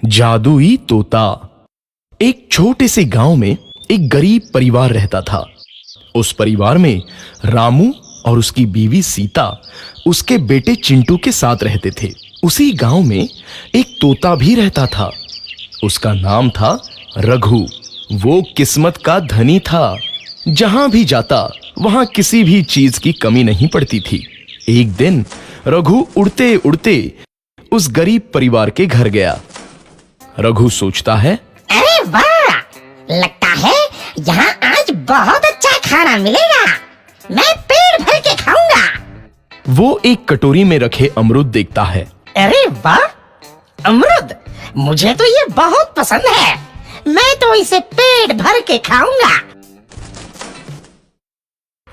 जादुई तोता। एक छोटे से गांव में एक गरीब परिवार रहता था। उस परिवार में रामू और उसकी बीवी सीता उसके बेटे चिंटू के साथ रहते थे। उसी गांव में एक तोता भी रहता था। उसका नाम था रघु। वो किस्मत का धनी था। जहां भी जाता वहां किसी भी चीज की कमी नहीं पड़ती थी। एक दिन रघु उड़ते उड़ते उस गरीब परिवार के घर गया। रघु सोचता है, अरे वाह, लगता है यहाँ आज बहुत अच्छा खाना मिलेगा। मैं पेट भर के खाऊंगा। वो एक कटोरी में रखे अमरूद देखता है। अरे वाह, अमरूद, मुझे तो ये बहुत पसंद है। मैं तो इसे पेट भर के खाऊंगा।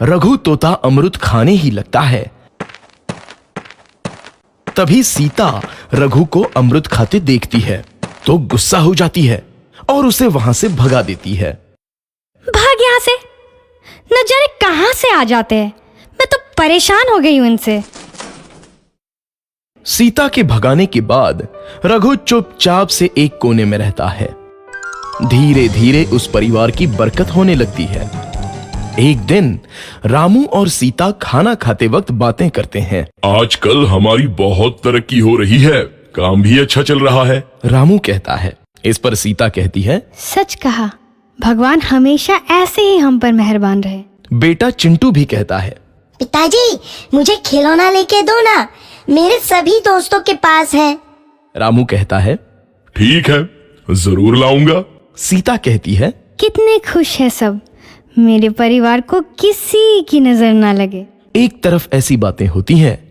रघु तोता अमरूद खाने ही लगता है। तभी सीता रघु को अमरूद खाते देखती है तो गुस्सा हो जाती है और उसे वहां से भगा देती है। भाग यहाँ से, न जाने कहां से आ जाते हैं। मैं तो परेशान हो गई हूं इनसे। सीता के भगाने के बाद रघु चुपचाप से एक कोने में रहता है। धीरे धीरे उस परिवार की बरकत होने लगती है। एक दिन रामू और सीता खाना खाते वक्त बातें करते हैं। आजकल हमारी बहुत तरक्की हो रही है, काम भी अच्छा चल रहा है। रामू कहता है। इस पर सीता कहती है, सच कहा, भगवान हमेशा ऐसे ही हम पर मेहरबान रहे। बेटा चिंटू भी कहता है, पिताजी, मुझे खिलौना लेके दो ना, मेरे सभी दोस्तों के पास है। रामू कहता है, ठीक है, जरूर लाऊंगा। सीता कहती है, कितने खुश है सब, मेरे परिवार को किसी की नजर ना लगे। एक तरफ ऐसी बातें होती हैं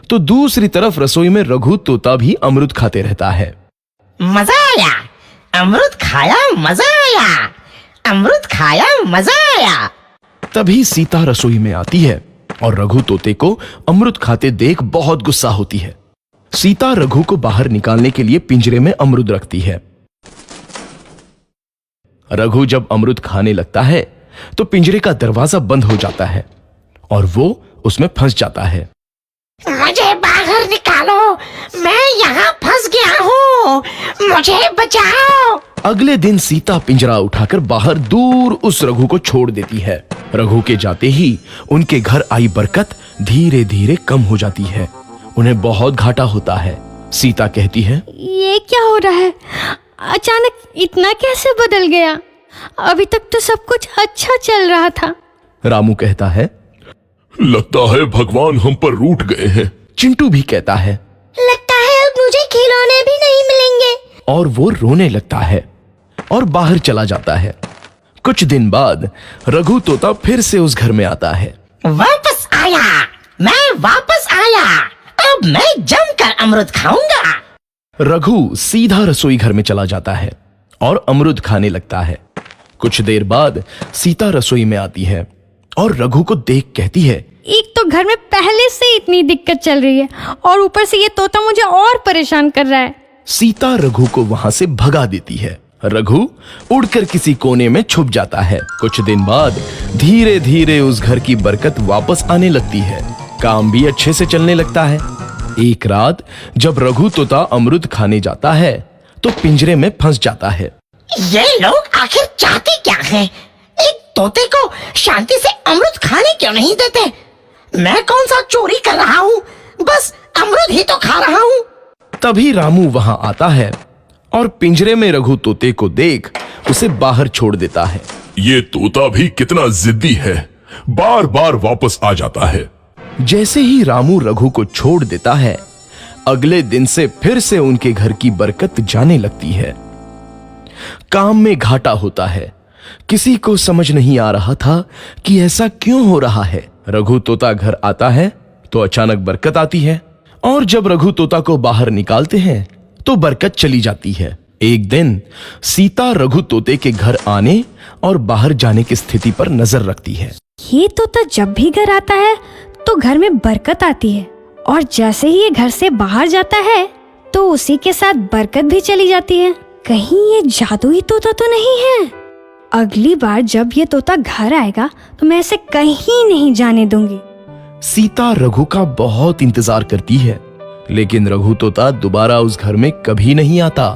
तो दूसरी तरफ रसोई में रघु तोता भी अमरूद खाते रहता है। मजा आया, अमरूद खाया, मजा आया, अमरूद खाया, मजा आया। तभी सीता रसोई में आती है और रघु तोते को अमरूद खाते देख बहुत गुस्सा होती है। सीता रघु को बाहर निकालने के लिए पिंजरे में अमरूद रखती है। रघु जब अमरूद खाने लगता है तो पिंजरे का दरवाजा बंद हो जाता है और वो उसमें फंस जाता है। मुझे बाहर निकालो, मैं यहाँ फंस गया हूँ, मुझे बचाओ। अगले दिन सीता पिंजरा उठाकर बाहर दूर उस रघु को छोड़ देती है। रघु के जाते ही उनके घर आई बरकत धीरे धीरे कम हो जाती है। उन्हें बहुत घाटा होता है। सीता कहती है, ये क्या हो रहा है, अचानक इतना कैसे बदल गया? अभी तक तो सब कुछ अच्छा चल रहा था। रामू कहता है, लगता है भगवान हम पर रूठ गए हैं। चिंटू भी कहता है, लगता है अब मुझे खिलौने भी नहीं मिलेंगे। और वो रोने लगता है और बाहर चला जाता है। कुछ दिन बाद रघु तोता फिर से उस घर में आता है। वापस आया, मैं वापस आया, अब मैं जमकर अमरूद खाऊंगा। रघु सीधा रसोई घर में चला जाता है और अमरूद खाने लगता है। कुछ देर बाद सीता रसोई में आती है और रघु को देख कहती है, एक तो घर में पहले से इतनी दिक्कत चल रही है और ऊपर से ये तोता मुझे और परेशान कर रहा है। सीता रघु को वहां से भगा देती है। रघु उड़कर किसी कोने में छुप जाता है। कुछ दिन बाद धीरे धीरे उस घर की बरकत वापस आने लगती है। काम भी अच्छे से चलने लगता है। एक रात जब रघु तोता अमरूद खाने जाता है तो पिंजरे में फंस जाता है। ये लोग आखिर चाहते क्या हैं? एक तोते को शांति से अमरूद खाने क्यों नहीं देते? मैं कौन सा चोरी कर रहा हूँ? बस अमरूद ही तो खा रहा हूँ। तभी रामू वहां आता है और पिंजरे में रघु तोते को देख उसे बाहर छोड़ देता है। ये तोता भी कितना जिद्दी है, बार बार वापस आ जाता है। जैसे ही रामू रघु को छोड़ देता है, अगले दिन से फिर से उनके घर की बरकत जाने लगती है। काम में घाटा होता है। किसी को समझ नहीं आ रहा था कि ऐसा क्यों हो रहा है। रघु तोता घर आता है तो अचानक बरकत आती है और जब रघु तोता को बाहर निकालते हैं तो बरकत चली जाती है। एक दिन सीता रघु तोते के घर आने और बाहर जाने की स्थिति पर नजर रखती है। ये तोता जब भी घर आता है तो घर में बरकत आती है और जैसे ही ये घर से बाहर जाता है तो उसी के साथ बरकत भी चली जाती है। कहीं ये जादुई तोता तो नहीं है? अगली बार जब ये तोता घर आएगा तो मैं इसे कहीं नहीं जाने दूंगी। सीता रघु का बहुत इंतजार करती है, लेकिन रघु तोता दोबारा उस घर में कभी नहीं आता।